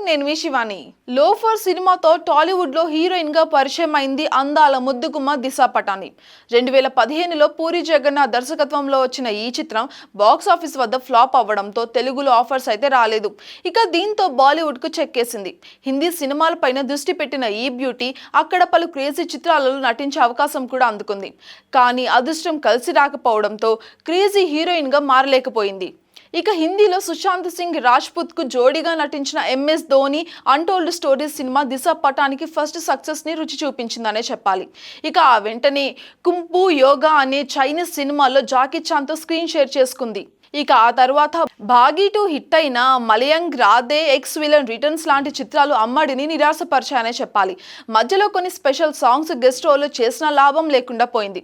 నేను మీ శివాని. లోఫర్ సినిమాతో టాలీవుడ్ లో హీరోయిన్ గా పరిచయం అయింది అందాల ముద్దుగుమ్మ దిశా పటాని. 2015లో పూరి జగన్నాథ్ దర్శకత్వంలో వచ్చిన ఈ చిత్రం బాక్స్ ఆఫీస్ వద్ద ఫ్లాప్ అవ్వడంతో తెలుగులో ఆఫర్స్ అయితే రాలేదు. ఇక దీంతో బాలీవుడ్ కు చెక్కేసింది. హిందీ సినిమాలపైన దృష్టి పెట్టిన ఈ బ్యూటీ అక్కడ పలు క్రేజీ చిత్రాలలో నటించే అవకాశం కూడా అందుకుంది. కానీ అదృష్టం కలిసి రాకపోవడంతో క్రేజీ హీరోయిన్ గా మారలేకపోయింది. ఇక హిందీలో సుశాంత్ సింగ్ రాజ్పుత్ కు జోడీగా నటించిన MS Dhoni untold stories cinema Disha పటానికి ఫస్ట్ సక్సెస్ ని రుచి చూపించిందనే చెప్పాలి. ఇక ఆ వెంటనే కుంపు యోగా అనే చైనీస్ సినిమాలో జాకీ చాన్ తో స్క్రీన్ షేర్ చేసుకుంది. ఇక ఆ తర్వాత భాగీ 2 హిట్ అయిన మలయంగ్ రాధే, ఎక్స్ విలన్ రిటర్న్స్ లాంటి చిత్రాలు అమ్మడిని నిరాశపరిచాయనే చెప్పాలి. మధ్యలో కొన్ని స్పెషల్ సాంగ్స్ గెస్ట్ రోల్ చేసిన లాభం లేకుండా పోయింది.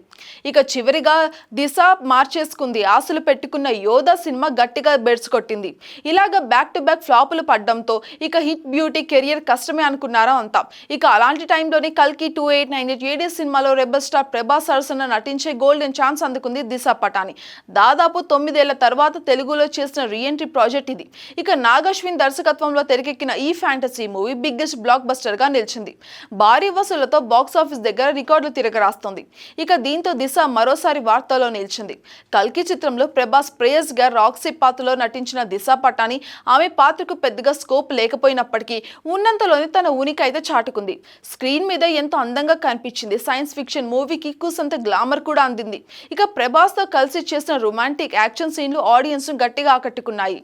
ఇక చివరిగా దిశ మార్చేసుకుంది. ఆశలు పెట్టుకున్న యోధా సినిమా గట్టిగా బెడ్స్ కొట్టింది. ఇలాగ బ్యాక్ టు బ్యాక్ ఫ్లాపులు పడ్డంతో ఇక హిట్ బ్యూటీ కెరియర్ కష్టమే అనుకున్నారా అంతా. ఇక అలాంటి టైంలోనే కల్కి 2898 ఏడీ సినిమాలో రెబల్ స్టార్ ప్రభాస్ సరసన నటించే గోల్డెన్ ఛాన్స్ అందుకుంది దిశా పటాని. దాదాపు 9 ఏళ్ల తర్వాత తెలుగులో చేసిన రీఎంట్రీ ప్రాజెక్ట్ ఇది. ఇక నాగశ్విన్ దర్శకత్వంలో తెరకెక్కిన ఈ fantasy movie biggest block buster గా నిలిచింది. భారీ వసూళ్లతో బాక్స్ ఆఫీస్ దగ్గర రికార్డులు తిరగరాస్తోంది. ఇక దీంతో దిశ మరోసారి వార్తల్లో నిలిచింది. కల్కి చిత్రంలో ప్రభాస్ ప్రేయస్ గా రాక్సీ పాత్రలో నటించిన దిశా పటాని ఆమె పాత్రకు పెద్దగా స్కోప్ లేకపోయినప్పటికీ ఉన్నంతలోనే తన ఉనికి అయితే చాటుకుంది. స్క్రీన్ మీద ఎంతో అందంగా కనిపించింది. సైన్స్ ఫిక్షన్ మూవీకి కూసంత గ్లామర్ కూడా అందింది. ఇక ప్రభాస్ తో కలిసి చేసిన రొమాంటిక్ యాక్షన్ సీన్లు ఆడియన్స్ ను గట్టిగా ఆకట్టుకున్నాయి.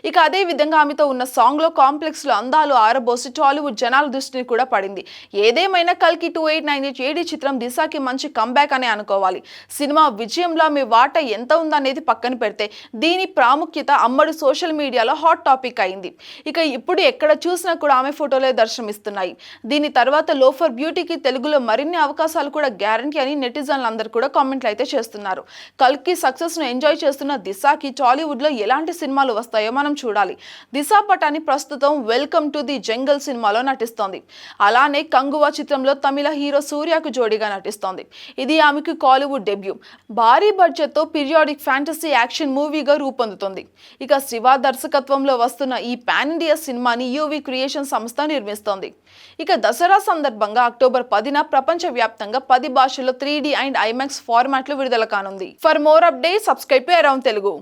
ఇక అదే విధంగా ఆమెతో ఉన్న సాంగ్ లో కాంప్లెక్స్ లో అందాలు ఆరబోసి టాలీవుడ్ జనాల దృష్టిని కూడా పడింది. ఏదేమైనా కల్కి 2898 ఏడీ చిత్రం దిశాకి మంచి కంబ్యాక్ అనే అనుకోవాలి. సినిమా విజయంలో ఆమె వాటా ఎంత ఉందనేది పక్కన పెడితే దీని ప్రాముఖ్యత అమ్మడు సోషల్ మీడియాలో హాట్ టాపిక్ అయింది. ఇక ఇప్పుడు ఎక్కడ చూసినా కూడా ఆమె ఫోటోలే దర్శనమిస్తున్నాయి. దీని తర్వాత లోఫర్ బ్యూటీకి తెలుగులో మరిన్ని అవకాశాలు కూడా గ్యారంటీ అని నెటిజన్లు అందరూ కూడా కామెంట్లు అయితే చేస్తున్నారు. కల్కి సక్సెస్ ను ఎంజాయ్ చేస్తున్న దిశాకి టాలీవుడ్ లో ఎలాంటి సినిమాలు వస్తాయో మనం చూడాలి. దిశా పటాని ప్రస్తుతం వెల్కమ్ టు ది జంగల్ సినిమాలో నటిస్తోంది. అలానే కంగువా చిత్రంలో తమిళ హీరో సూర్యకు జోడీగా నటిస్తోంది. ఇది ఆమెకు కాలీవుడ్ డెబ్యూ. భారీ బడ్జెట్ తో పీరియాడిక్ ఫ్యాంటసీ యాక్షన్ మూవీగా రూపొందుతుంది. ఇక శివ దర్శకత్వంలో వస్తున్న ఈ పాన్ ఇండియా సినిమాని యూవి క్రియేషన్ సంస్థ నిర్మిస్తోంది. ఇక దసరా సందర్భంగా అక్టోబర్ 10న ప్రపంచ వ్యాప్తంగా 10 భాషల్లో 3D అండ్ IMAX ఫార్మాట్లు విడుదల కానుంది. For more updates subscribe to around Telugu.